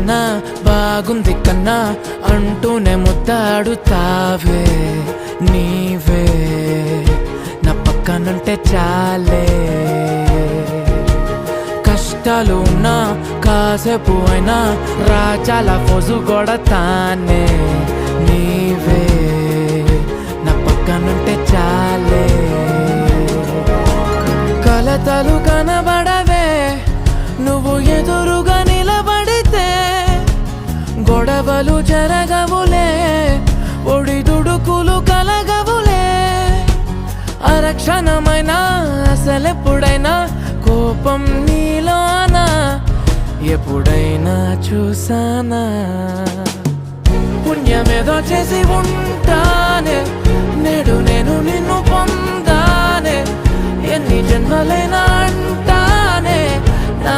కన్నా బాగుంది కన్నా అంటూనే ముద్దాడుతావే నీవే నా పక్కనుంటే చాలే. కష్టాలు ఉన్నా కాసేపు అయినా రాజాల ఫోజు కొడతానే నీవే నా పక్కనుంటే చాలే. కలతలు కనబడవే నువ్వు ఎదురుగా నిలబడితే, గొడవలు జరగవులే ఒడిదుడుకులు కలగవులే. అరక్షణమైనా అసలెప్పుడైనా కోపం నీలోనా ఎప్పుడైనా చూసానా? పుణ్యమేదో చేసి ఉంటానే నేడు నేను నిన్ను పొందానే. ఎన్ని జన్మలైనా అంటానే నా